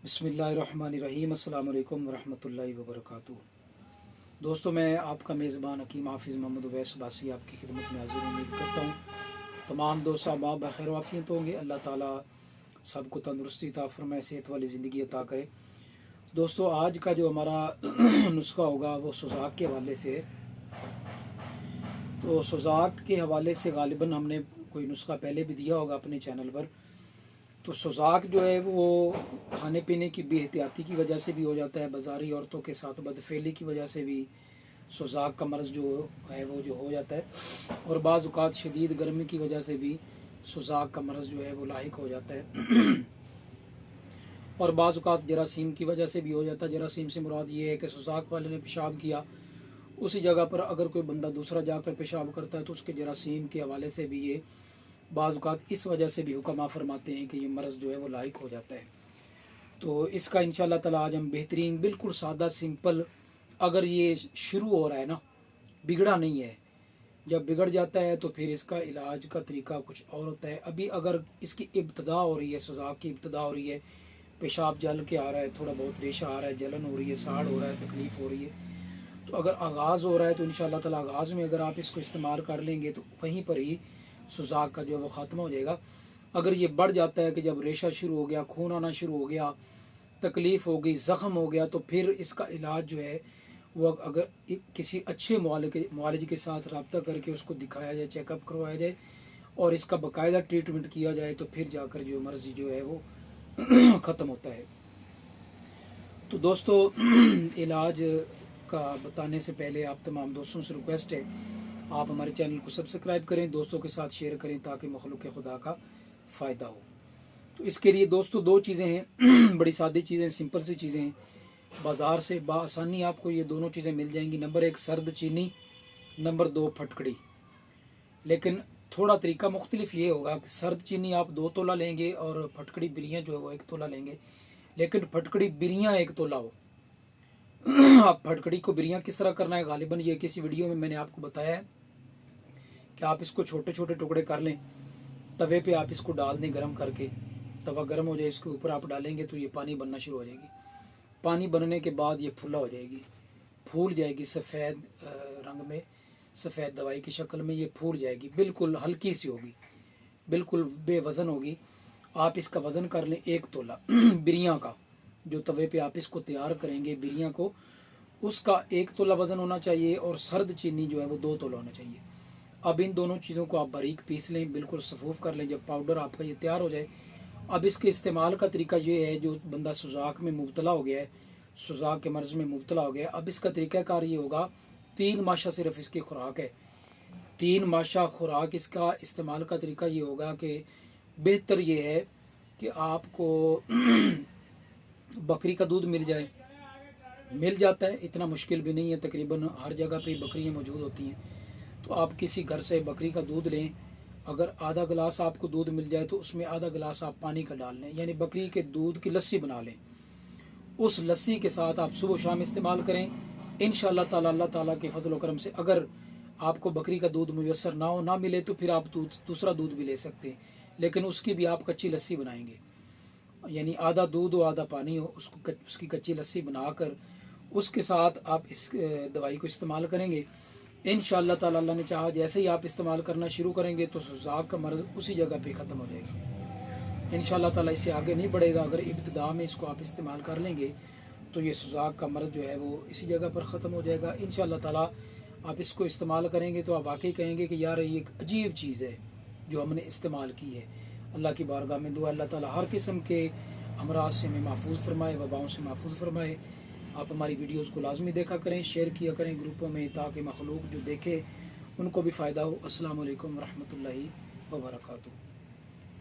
बिस्मिल्लाहिर्रहमानिर्रहीम। अस्सलाम वालेकुम वरहमतुल्लाहि वबरकातुहू। दोस्तों, मैं आपका मेज़बान हकीम हाफिज़ मोहम्मद उवैस अब्बासी आपकी खिदमत में हाज़िर उम्मीद करता हूँ तमाम दोस्त अहबाब बखैर वाफ़ियत होंगे। अल्लाह ताला सबको तंदुरुस्ती अता फ़रमाए, सेहत वाली ज़िंदगी अता करे। दोस्तों, आज का जो हमारा नुस्खा होगा वो सुज़ाक के हवाले से है। तो सुज़ाक के हवाले से गालिबन हमने कोई नुस्खा पहले भी दिया होगा अपने चैनल पर। तो सुज़ाक जो है वो खाने पीने की बेहतियाती की वजह से भी हो जाता है, बाज़ारी औरतों के साथ बदफेली की वजह से भी सुज़ाक का मर्ज़ जो है वो जो हो जाता है, और बाज़ औक़ात शदीद गर्मी की वजह से भी सुज़ाक का मर्ज़ जो है वो लाहिक हो जाता है और बाज़ औक़ात जरासीम की वजह से भी हो जाता है। जरासीम से मुराद ये है कि सुज़ाक वाले ने पेशाब किया, उसी जगह पर अगर कोई बंदा दूसरा जाकर पेशाब करता है तो उसके जरासीम के हवाले से भी ये बाज़ औक़ात इस वजह से भी हुक्मा फरमाते हैं कि ये मर्ज़ जो है वो लायक हो जाता है। तो इसका इंशाअल्लाह ताला आज हम बेहतरीन, बिल्कुल सादा सिंपल, अगर ये शुरू हो रहा है ना, बिगड़ा नहीं है, जब बिगड़ जाता है तो फिर इसका इलाज का तरीका कुछ और होता है। अभी अगर इसकी इब्तदा हो रही है, सुज़ाक की इब्तदा हो रही है, पेशाब जल के आ रहा है, थोड़ा बहुत रेशा आ रहा है, जलन हो रही है, साड़ हो रहा है, तकलीफ़ हो रही है, तो अगर आगाज़ हो रहा है तो इंशाअल्लाह ताला आगाज़ में अगर आप इसको इस्तेमाल कर लेंगे तो वहीं पर ही सुज़ाक का जो है वो ख़त्म हो जाएगा। अगर ये बढ़ जाता है कि जब रेशा शुरू हो गया, खून आना शुरू हो गया, तकलीफ़ हो गई, ज़ख़म हो गया, तो फिर इसका इलाज जो है वो अगर किसी अच्छे मुआलिज के साथ रब्ता करके उसको दिखाया जाए, चेकअप करवाया जाए और इसका बाकायदा ट्रीटमेंट किया जाए तो फिर जाकर जो मर्ज़ी जो है वो ख़त्म होता है। तो दोस्तों, इलाज का बताने से पहले आप तमाम दोस्तों से रिक्वेस्ट है, आप हमारे चैनल को सब्सक्राइब करें, दोस्तों के साथ शेयर करें ताकि मखलूक खुदा का फ़ायदा हो। तो इसके लिए दोस्तों दो चीज़ें हैं बड़ी सादी चीज़ें, सिंपल सी चीज़ें हैं, बाज़ार से बआसानी आपको ये दोनों चीज़ें मिल जाएंगी। नंबर 1 सर्द चीनी, नंबर 2 फटकड़ी। लेकिन थोड़ा तरीका मुख्तलिफ ये होगा कि सर्द चीनी आप 2 तोला लेंगे और फटकड़ी बिरियाँ जो है वो 1 तोला लेंगे, लेकिन फटकड़ी बिरियाँ 1 तोला हो। आप फटकड़ी को बिरियाँ किस तरह करना है, गालिबन ये किसी वीडियो में मैंने आपको बताया है कि आप इसको छोटे छोटे टुकड़े कर लें, तवे पे आप इसको डाल दें गर्म करके, तवा गर्म हो जाए, इसके ऊपर आप डालेंगे तो ये पानी बनना शुरू हो जाएगी। पानी बनने के बाद ये फुला हो जाएगी, फूल जाएगी सफ़ेद रंग में, सफ़ेद दवाई की शक्ल में ये फूल जाएगी, बिल्कुल हल्की सी होगी, बिल्कुल बेवज़न होगी। आप इसका वज़न कर लें 1 तोला बिरियाँ का, जो तवे पे आप इसको तैयार करेंगे बिरियाँ को, उसका 1 तोला वज़न होना चाहिए और सर्द चीनी जो है वो 2 तोला होना चाहिए। अब इन दोनों चीज़ों को आप बारीक पीस लें, बिल्कुल सफूफ कर लें। जब पाउडर आपका ये तैयार हो जाए, अब इसके इस्तेमाल का तरीका ये है, जो बंदा सुज़ाक में मुब्तला हो गया है, सुज़ाक के मर्ज़ में मुब्तला हो गया है, अब इसका तरीक़ाकार ये होगा, 3 माशा सिर्फ इसकी खुराक है, 3 माशा खुराक। इसका इस्तेमाल का तरीका ये होगा कि बेहतर ये है कि आपको बकरी का दूध मिल जाए, मिल जाता है, इतना मुश्किल भी नहीं है, तकरीबन हर जगह पे बकरियाँ मौजूद होती हैं। तो आप किसी घर से बकरी का दूध लें, अगर आधा गिलास आपको दूध मिल जाए तो उसमें आधा गिलास आप पानी का डाल लें, यानी बकरी के दूध की लस्सी बना लें। उस लस्सी के साथ आप सुबह शाम इस्तेमाल करें, इंशाअल्लाह ताला अल्लाह ताला के फजल व करम से। अगर आपको बकरी का दूध मुयस्सर ना हो, ना मिले, तो फिर आप दूसरा दूध भी ले सकते हैं, लेकिन उसकी भी आप कच्ची लस्सी बनाएंगे, यानी आधा दूध हो आधा पानी हो, उसकी कच्ची लस्सी बनाकर उसके साथ आप इस दवाई को इस्तेमाल करेंगे। इंशाअल्लाह ताला अल्लाह ने चाहा, जैसे ही आप इस्तेमाल करना शुरू करेंगे तो सुज़ाक का मर्ज़ उसी जगह पे ख़त्म हो जाएगा। इंशाअल्लाह ताला इससे आगे नहीं बढ़ेगा। अगर इब्तिदा में इसको आप इस्तेमाल कर लेंगे तो ये सुज़ाक का मर्ज़ जो है वो इसी जगह पर ख़त्म हो जाएगा। इंशाअल्लाह ताला आप इसको इस्तेमाल करेंगे तो आप वाकई कहेंगे कि यार ये एक अजीब चीज़ है जो हमने इस्तेमाल की है। अल्लाह की बारगाह में दुआ, अल्लाह ताला हर किस्म के अमराज से हमें महफूज फरमाए, वबाओं से महफूज फरमाए। आप हमारी वीडियोस को लाजमी देखा करें, शेयर किया करें ग्रुपों में, ताकि मखलूक जो देखे उनको भी फ़ायदा हो। अस्सलाम वालेकुम रहमतुल्लाहि व बरकातुहू।